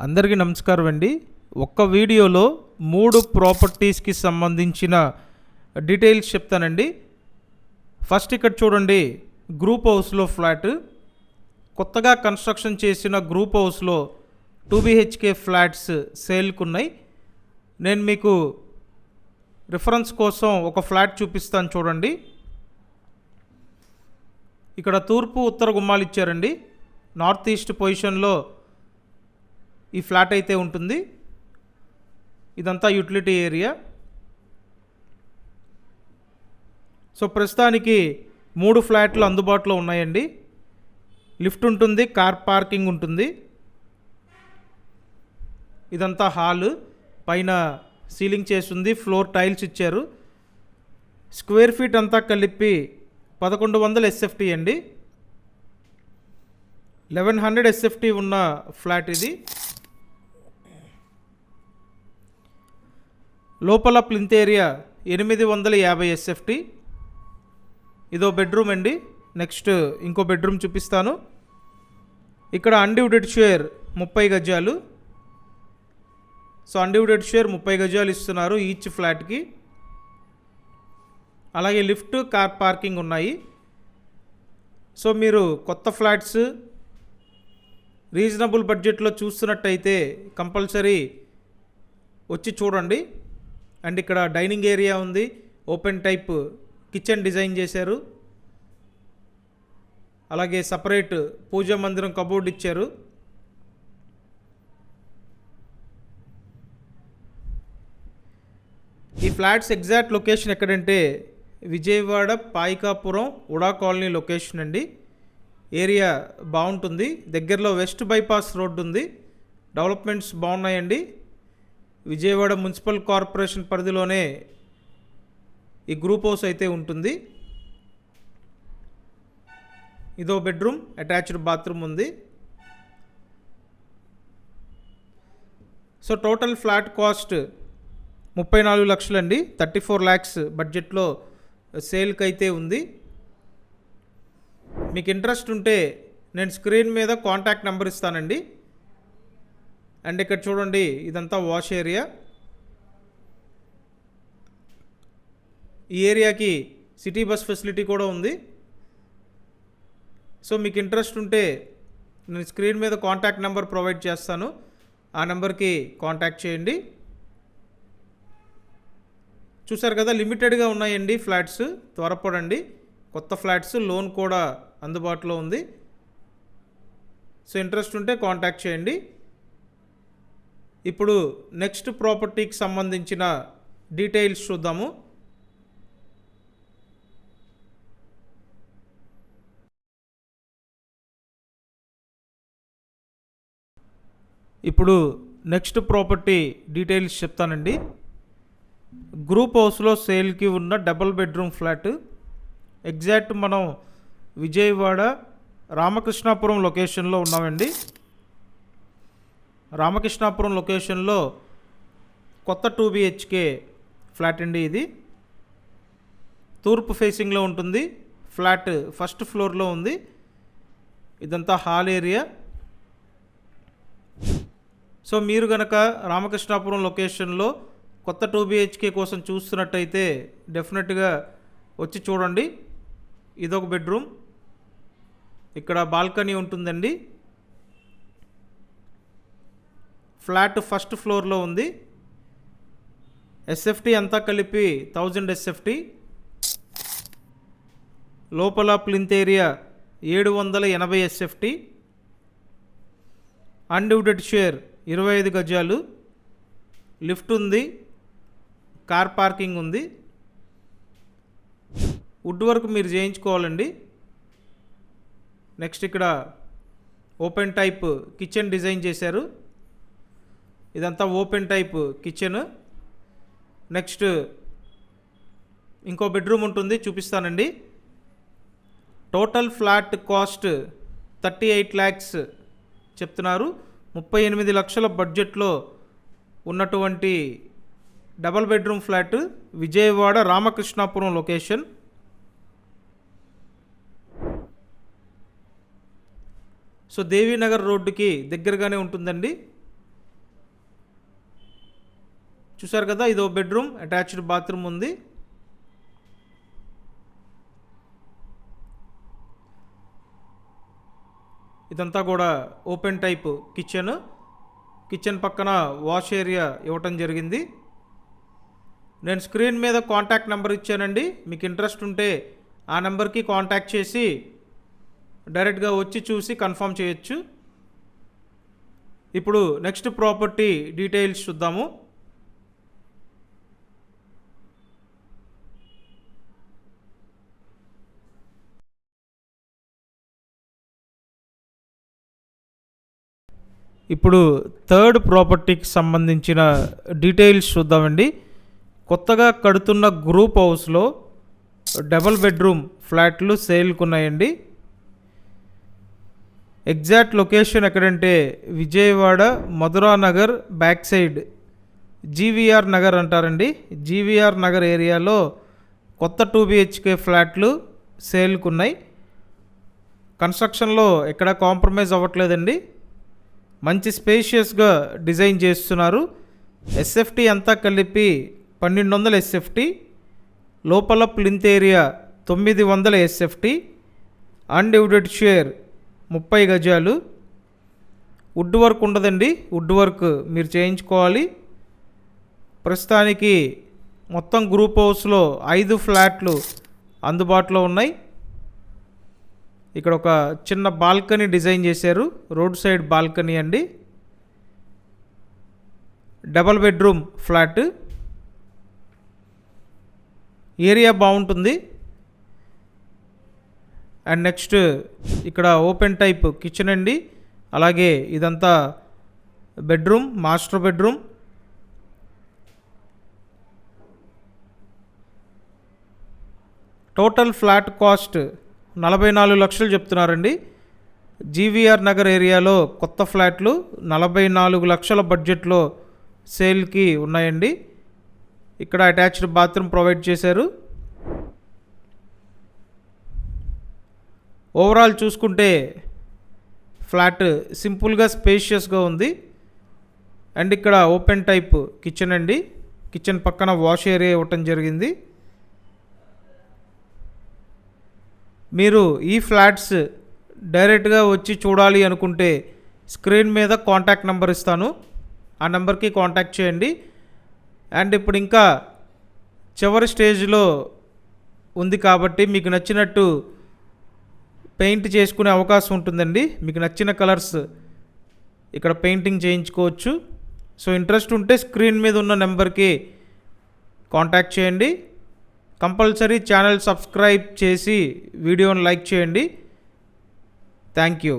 అందరికీ నమస్కారం అండి. ఒక్క వీడియోలో 3 ప్రాపర్టీస్కి సంబంధించిన డీటెయిల్స్ చెప్తానండి. ఫస్ట్ ఇక్కడ చూడండి, గ్రూప్ హౌస్లో ఫ్లాట్, కొత్తగా కన్స్ట్రక్షన్ చేసిన గ్రూప్ హౌస్లో 2 BHK ఫ్లాట్స్ సేల్కి ఉన్నాయి. నేను మీకు రిఫరెన్స్ కోసం ఒక ఫ్లాట్ చూపిస్తాను చూడండి. ఇక్కడ తూర్పు ఉత్తర గుమ్మాలు ఇచ్చారండి. నార్త్ ఈస్ట్ పొజిషన్లో ఈ ఫ్లాట్ అయితే ఉంటుంది. ఇదంతా యూటిలిటీ ఏరియా. సో ప్రస్తుతానికి 3 ఫ్లాట్లు అందుబాటులో ఉన్నాయండి. లిఫ్ట్ ఉంటుంది, కార్ పార్కింగ్ ఉంటుంది. ఇదంతా హాల్, పైన సీలింగ్ చేస్తుంది, ఫ్లోర్ టైల్స్ ఇచ్చారు. స్క్వేర్ ఫీట్ అంతా కలిపి 1100 SFT అండి. 1100 SFT ఉన్న ఫ్లాట్ ఇది. లోపల ప్లింత్ ఏరియా 850 SFT. ఇదో బెడ్రూమ్ అండి. నెక్స్ట్ ఇంకో బెడ్రూమ్ చూపిస్తాను. ఇక్కడ అన్డివిడెడ్ షేర్ 30 గజాలు. సో అన్డివిడెడ్ షేర్ 30 గజాలు ఇస్తున్నారు ఈచ్ ఫ్లాట్కి. అలాగే లిఫ్ట్, కార్ పార్కింగ్ ఉన్నాయి. సో మీరు కొత్త ఫ్లాట్స్ రీజనబుల్ బడ్జెట్లో చూస్తున్నట్టయితే కంపల్సరీ వచ్చి చూడండి. అండ్ ఇక్కడ డైనింగ్ ఏరియా ఉంది, ఓపెన్ టైప్ కిచెన్ డిజైన్ చేశారు. అలాగే సపరేట్ పూజా మందిరం కబోర్డ్ ఇచ్చారు. ఈ ఫ్లాట్స్ ఎగ్జాక్ట్ లొకేషన్ ఎక్కడంటే విజయవాడ పాయికాపురం ఉడా కాలనీ లొకేషన్ అండి. ఏరియా బాగుంటుంది. దగ్గరలో వెస్ట్ బైపాస్ రోడ్డు ఉంది. డెవలప్మెంట్స్ బాగున్నాయండి. విజయవాడ మున్సిపల్ కార్పొరేషన్ పరిధిలోనే ఈ గ్రూప్ హౌస్ అయితే ఉంటుంది. ఇదో బెడ్రూమ్, అటాచ్డ్ బాత్రూమ్ ఉంది. సో టోటల్ ఫ్లాట్ కాస్ట్ 34 లక్షలు అండి. 34 lakhs బడ్జెట్లో సేల్కి అయితే ఉంది. మీకు ఇంట్రెస్ట్ ఉంటే నేను స్క్రీన్ మీద కాంటాక్ట్ నెంబర్ ఇస్తానండి. అండ్ ఇక్కడ చూడండి, ఇదంతా వాష్ ఏరియా. ఈ ఏరియాకి సిటీ బస్ ఫెసిలిటీ కూడా ఉంది. సో మీకు ఇంట్రెస్ట్ ఉంటే నేను స్క్రీన్ మీద కాంటాక్ట్ నెంబర్ ప్రొవైడ్ చేస్తాను. ఆ నెంబర్కి కాంటాక్ట్ చేయండి. చూసారు కదా, లిమిటెడ్గా ఉన్నాయండి ఫ్లాట్స్. త్వరపడండి. కొత్త ఫ్లాట్స్, లోన్ కూడా అందుబాటులో ఉంది. సో ఇంట్రెస్ట్ ఉంటే కాంటాక్ట్ చేయండి. ఇప్పుడు నెక్స్ట్ ప్రాపర్టీకి సంబంధించిన డీటెయిల్స్ చూద్దాము. ఇప్పుడు నెక్స్ట్ ప్రాపర్టీ డీటెయిల్స్ చెప్తానండి. గ్రూప్ హౌస్లో సేల్కి ఉన్న డబుల్ బెడ్రూమ్ ఫ్లాట్. ఎగ్జాక్ట్ మనం విజయవాడ రామకృష్ణాపురం లొకేషన్లో ఉన్నామండి. రామకృష్ణాపురం లొకేషన్లో కొత్త 2 BHK ఫ్లాట్ అండి. ఇది తూర్పు ఫేసింగ్లో ఉంటుంది. ఫ్లాట్ ఫస్ట్ ఫ్లోర్లో ఉంది. ఇదంతా హాల్ ఏరియా. సో మీరు కనుక రామకృష్ణాపురం లొకేషన్లో కొత్త 2 BHK కోసం చూస్తున్నట్టయితే డెఫినెట్గా వచ్చి చూడండి. ఇదొక బెడ్రూమ్. ఇక్కడ బాల్కనీ ఉంటుందండి. ఫ్లాట్ ఫస్ట్ ఫ్లోర్లో ఉంది. SFT అంతా కలిపి 1000 SFT. లోపల plinth area 780 SFT. Undivided share 25 గజాలు. లిఫ్ట్ ఉంది, కార్ పార్కింగ్ ఉంది. వుడ్ వర్క్ మీరు చేయించుకోవాలండి. నెక్స్ట్ ఇక్కడ ఓపెన్ టైప్ కిచెన్ డిజైన్ చేశారు. ఇదంతా ఓపెన్ టైప్ కిచెన్. నెక్స్ట్ ఇంకో బెడ్రూమ్ ఉంటుంది, చూపిస్తానండి. టోటల్ ఫ్లాట్ కాస్ట్ 38 lakhs చెప్తున్నారు. 38 లక్షల బడ్జెట్లో ఉన్నటువంటి double bedroom flat, Vijayawada Ramakrishnapuram location. So Devi Nagar రోడ్డుకి దగ్గరగానే ఉంటుందండి. చూసారు కదా, ఇదో బెడ్రూమ్, అటాచ్డ్ బాత్రూమ్ ఉంది. ఇదంతా కూడా ఓపెన్ టైప్ కిచెన్ పక్కన వాష్ ఏరియా ఇవ్వటం జరిగింది. నేను స్క్రీన్ మీద కాంటాక్ట్ నెంబర్ ఇచ్చానండి. మీకు ఇంట్రెస్ట్ ఉంటే ఆ నెంబర్కి కాంటాక్ట్ చేసి డైరెక్ట్గా వచ్చి చూసి కన్ఫర్మ్ చేయొచ్చు. ఇప్పుడు నెక్స్ట్ ప్రాపర్టీ డీటెయిల్స్ చూద్దాము. ఇప్పుడు థర్డ్ ప్రాపర్టీకి సంబంధించిన డీటెయిల్స్ చూద్దామండి. కొత్తగా కడుతున్న గ్రూప్ హౌస్లో డబుల్ బెడ్రూమ్ ఫ్లాట్లు సేల్కి ఉన్నాయండి. ఎగ్జాక్ట్ లొకేషన్ ఎక్కడంటే Vijayawada Madhura Nagar back side GVR Nagar అంటారండి. జీవీఆర్ నగర్ ఏరియాలో కొత్త 2 BHK ఫ్లాట్లు సేల్కి ఉన్నాయి. కన్స్ట్రక్షన్లో ఎక్కడ కాంప్రమైజ్ అవ్వట్లేదండి. మంచి స్పేషియస్గా డిజైన్ చేస్తున్నారు. ఎస్ఎఫ్టీ అంతా కలిపి 1200 ఎస్ఎఫ్టీ, లోపల plinth area 900 SFT, undivided share 30 గజాలు. వుడ్ వర్క్ ఉండదండి, వుడ్ వర్క్ మీరు చేయించుకోవాలి. ప్రస్తుతానికి మొత్తం గ్రూప్ హౌస్లో 5 ఫ్లాట్లు అందుబాటులో ఉన్నాయి. ఇక్కడ ఒక చిన్న బాల్కనీ డిజైన్ చేశారు, రోడ్ సైడ్ బాల్కనీ అండి. డబల్ బెడ్రూమ్ ఫ్లాట్, ఏరియా బాగుంటుంది. అండ్ నెక్స్ట్ ఇక్కడ ఓపెన్ టైప్ కిచెన్ అండి. అలాగే ఇదంతా bedroom, master bedroom. Total flat cost 44 లక్షలు చెప్తున్నారండి. జీవీఆర్ నగర్ ఏరియాలో కొత్త ఫ్లాట్లు 44 లక్షల బడ్జెట్లో సేల్కి ఉన్నాయండి. ఇక్కడ అటాచ్డ్ బాత్రూమ్ ప్రొవైడ్ చేశారు. ఓవరాల్ చూసుకుంటే ఫ్లాట్ సింపుల్గా స్పేషియస్గా ఉంది. అండ్ ఇక్కడ ఓపెన్ టైప్ కిచెన్ అండి. కిచెన్ పక్కన వాష్ ఏరియా ఇవ్వటం జరిగింది. మీరు ఈ ఫ్లాట్స్ డైరెక్ట్గా వచ్చి చూడాలి అనుకుంటే స్క్రీన్ మీద కాంటాక్ట్ నెంబర్ ఇస్తాను, ఆ నెంబర్కి కాంటాక్ట్ చేయండి. అండ్ ఇప్పుడు ఇంకా చివరి స్టేజ్లో ఉంది కాబట్టి మీకు నచ్చినట్టు పెయింట్ చేసుకునే అవకాశం ఉంటుందండి. మీకు నచ్చిన కలర్స్ ఇక్కడ పెయింటింగ్ చేయించుకోవచ్చు. సో ఇంట్రెస్ట్ ఉంటే స్క్రీన్ మీద ఉన్న నెంబర్కి కాంటాక్ట్ చేయండి. కంపల్సరీ ఛానల్ సబ్స్క్రైబ్ చేసి వీడియోని లైక్ చేయండి. Thank you.